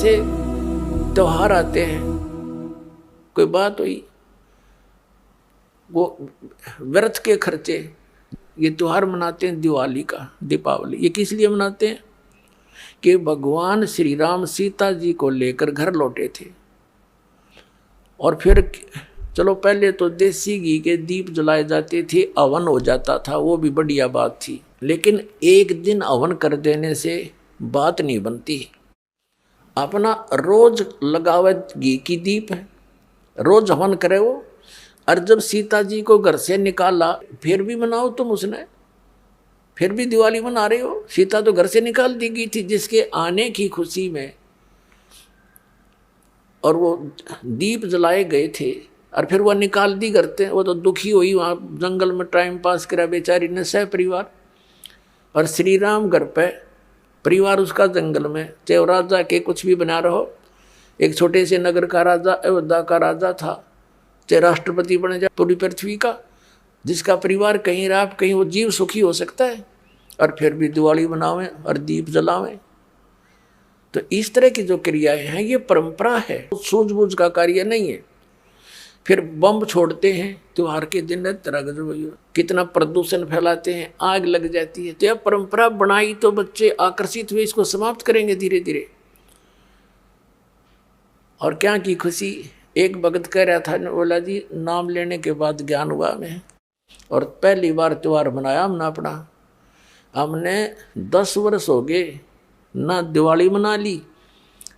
जैसे त्योहार आते हैं, कोई बात हुई, वो व्यर्थ के खर्चे, ये त्योहार मनाते हैं दिवाली का, दीपावली, ये किस लिए मनाते हैं कि भगवान श्री राम सीता जी को लेकर घर लौटे थे। और फिर चलो पहले तो देसी घी के दीप जलाए जाते थे, हवन हो जाता था, वो भी बढ़िया बात थी, लेकिन एक दिन हवन कर देने से बात नहीं बनती। अपना रोज लगावे घी की दीप है, रोज हवन करे वो। और जब सीता जी को घर से निकाला, फिर भी मनाओ तुम उसने, फिर भी दिवाली मना रहे हो। सीता तो घर से निकाल दी गई थी जिसके आने की खुशी में, और वो दीप जलाए गए थे, और फिर वह निकाल दी करते। वो तो दुखी हुई, वहाँ जंगल में टाइम पास करा बेचारी ने सह परिवार। और श्री राम घर पे, परिवार उसका जंगल में, चाहे वो राजा के कुछ भी बना रहो, एक छोटे से नगर का राजा, अयोध्या का राजा था, चाहे राष्ट्रपति बने जाए पूरी पृथ्वी का, जिसका परिवार कहीं रहा कहीं वो जीव सुखी हो सकता है, और फिर भी दिवाली मनावें और दीप जलावें। तो इस तरह की जो क्रियाएं हैं ये परंपरा है, सूझबूझ का कार्य नहीं है। फिर बम छोड़ते हैं त्योहार के दिन, कितना प्रदूषण फैलाते हैं, आग लग जाती है। तो यह परंपरा बनाई तो बच्चे आकर्षित हुए, इसको समाप्त करेंगे धीरे धीरे। और क्या की खुशी, एक भगत कह रहा था, बोला जी नाम लेने के बाद ज्ञान हुआ हमें, और पहली बार त्योहार मनाया हमने अपना। हमने 10 वर्ष हो गए ना दिवाली मना ली,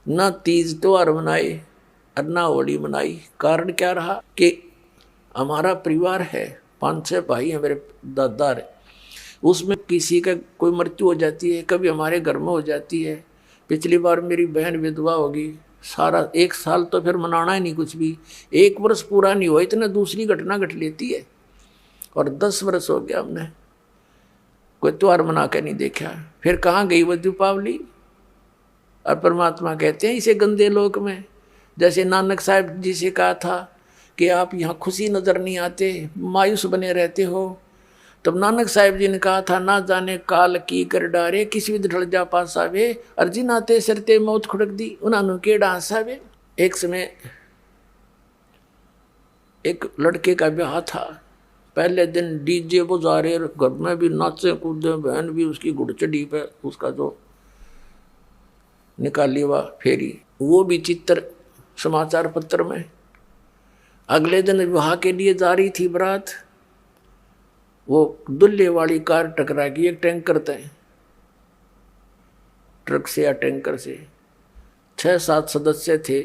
ना तीज त्योहार मनाए, और ना होली मनाई। कारण क्या रहा कि हमारा परिवार है, 5-6 भाई हैं मेरे दादा है, उसमें किसी का कोई मृत्यु हो जाती है, कभी हमारे घर में हो जाती है। पिछली बार मेरी बहन विधवा होगी, सारा 1 साल तो फिर मनाना ही नहीं कुछ भी, 1 वर्ष पूरा नहीं हुआ इतना दूसरी घटना घट लेती है। और 10 वर्ष हो गया हमने कोई त्योहार मना के नहीं देखा। फिर कहाँ गई वो दीपावली। और परमात्मा कहते हैं इसे गंदे लोक में, जैसे नानक साहब जी से कहा था कि आप यहाँ खुशी नजर नहीं आते, मायूस बने रहते हो। तब नानक साहब जी ने कहा था, ना जाने काल की कर डारे, किसी भी ढल जा पास आवे, अर्जी नाते सरते मौत खुड़क दी, उन्होंने के डांस आवे। एक समय एक लड़के का ब्याह था, पहले दिन डीजे बजा रहे, घर में भी नाचे कूदे, बहन भी उसकी घुड़चड़ी पे उसका जो निकाली हुआ फेरी, वो भी चित्र समाचार पत्र में। अगले दिन विवाह के लिए जा रही थी बारात, वो दुल्हे वाली कार टकरा गई एक टैंकर से, ट्रक से या टैंकर से। 6-7 सदस्य थे,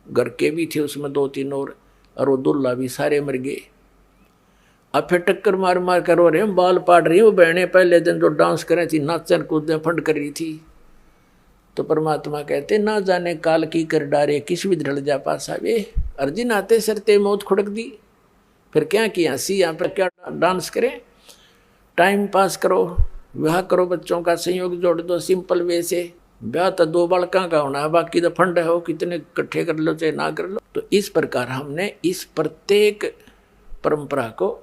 घर के भी थे उसमें 2-3 और वो दुल्हा भी, सारे मर गए। अब फिर टक्कर मार मार कर रो रहे हैं, बाल पाट रही, वो बहनें पहले दिन जो डांस कर रही थी, नाचन कूदे फंड कर रही थी। तो परमात्मा कहते, ना जाने काल की कर डारे, किस भी ढल जा पास आवे, अर्जी नाते सरते मौत खुड़क दी। फिर क्या किया, सी यहाँ पर क्या डांस करें, टाइम पास करो, विवाह करो, बच्चों का संयोग जोड़ दो सिंपल वे से। ब्याह तो 2 बालका का होना है, बाकी तो फंड हो, कितने इकट्ठे कर लो चाहे ना कर लो। तो इस प्रकार हमने इस प्रत्येक परंपरा को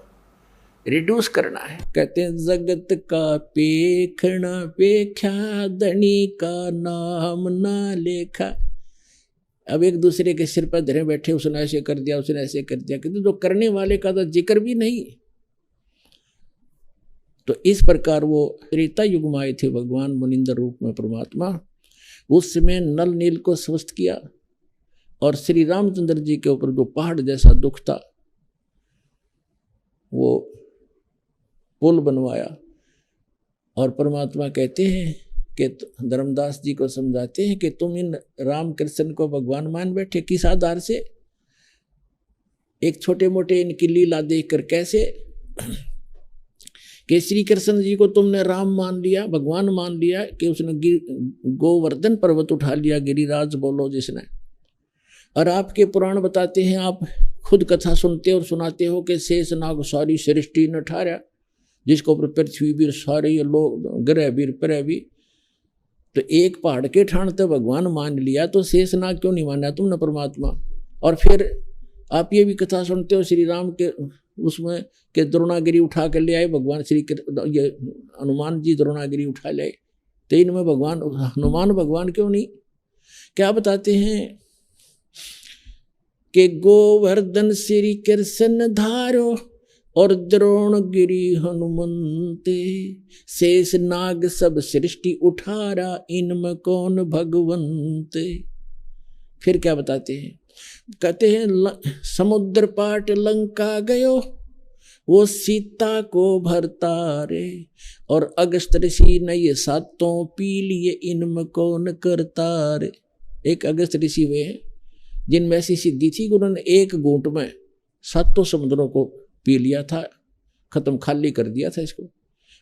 रिड्यूस करना है। कहते हैं जगत का पेखना पेख्या, धनी का नाम ना लेखा। अब एक दूसरे के सिर पर धरे बैठे, उसने ऐसे कर दिया, उसने ऐसे कर दिया, किंतु जो करने वाले का तो जिक्र भी नहीं। तो इस प्रकार वो त्रेता युग में आए थे भगवान मुनिंदर रूप में परमात्मा। उस समय नल नील को स्वस्थ किया, और श्री रामचंद्र जी के ऊपर जो पहाड़ जैसा दुख था, वो पुल बनवाया। और परमात्मा कहते हैं कि धर्मदास जी को समझाते हैं कि तुम इन राम कृष्ण को भगवान मान बैठे, किस आधार से? एक छोटे मोटे इनकी लीला देखकर कैसे कि श्री कृष्ण जी को तुमने राम मान लिया, भगवान मान लिया, कि उसने गोवर्धन पर्वत उठा लिया, गिरिराज बोलो जिसने। और आपके पुराण बताते हैं, आप खुद कथा सुनते और सुनाते हो कि शेष नाग सारी सृष्टि न ठारा, जिसको ऊपर पृथ्वी भी सारे ये लोग ग्रह भी प्रह भी। तो एक पहाड़ के ठाणते भगवान मान लिया, तो शेष नाग क्यों नहीं माना तुमने परमात्मा? और फिर आप ये भी कथा सुनते हो श्री राम के उसमें कि द्रोणागिरी उठा कर ले आए भगवान श्री, ये हनुमान जी द्रोणागिरी उठा ले आए, तो इनमें भगवान हनुमान भगवान क्यों नहीं? क्या बताते हैं कि गोवर्धन श्री कृष्ण धारो और द्रोणगिरी हनुमंते, शेष नाग सब सृष्टि उठारा, इनमें कौन भगवंते। फिर क्या बताते हैं, कहते हैं समुद्र पाट लंका गयो, वो सीता को भरता रे, और अगस्त ऋषि ने ये सातों पी लिए, इनमें कौन करता रे। एक अगस्त ऋषि वे हैं जिनमें ऐसी सिद्धि थी कि उन्होंने एक घूंट में सातों समुद्रों को पी लिया था, खत्म खाली कर दिया था इसको।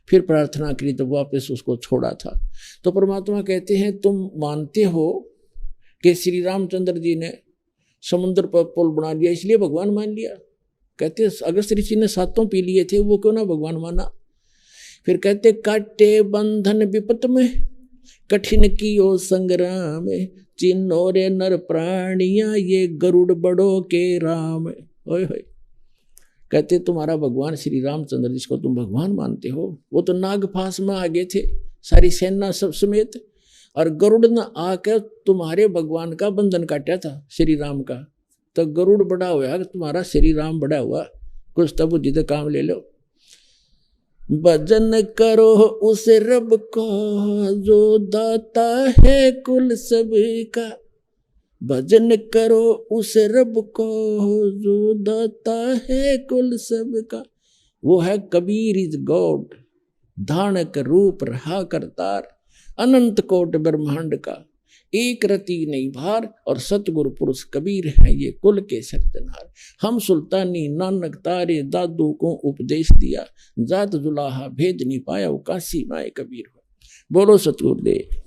फिर प्रार्थना करी तो वापस उसको छोड़ा था। तो परमात्मा कहते हैं तुम मानते हो कि श्री रामचंद्र जी ने समुद्र पर पुल बना लिया इसलिए भगवान मान लिया। कहते अगस्त ऋषि ने सातों पी लिए थे, वो क्यों ना भगवान माना। फिर कहते काटे बंधन विपत में, कठिन कियो संग्राम, चिन्हो रे नर प्राणिया, ये गरुड़ बड़ो के राम। ओए होए, कहते तुम्हारा भगवान श्री रामचंद्र जिसको तुम भगवान मानते हो, वो तो नागफास में आ गए थे सारी सेना सब समेत, और गरुड़ ने आकर तुम्हारे भगवान का बंधन काटा था श्री राम का। तो गरुड़ बड़ा हुआ, तुम्हारा श्री राम बड़ा हुआ, कुछ तो बुद्धि तो काम ले लो। भजन करो उस रब को जो दाता है कुल सबका, भजन करो उस रब को जो दाता है कुल सबका। वो है कबीर इज गॉड, धानक रूप रहा करतार, अनंत कोट ब्रह्मांड का, एक रति नहीं भार, और सतगुरु पुरुष कबीर है ये कुल के सरदनार। हम सुल्तानी नानक तारे दादू को उपदेश दिया, जात जुलाहा भेद नहीं पाया, वो काशी माए कबीर हो। बोलो सतगुरुदेव।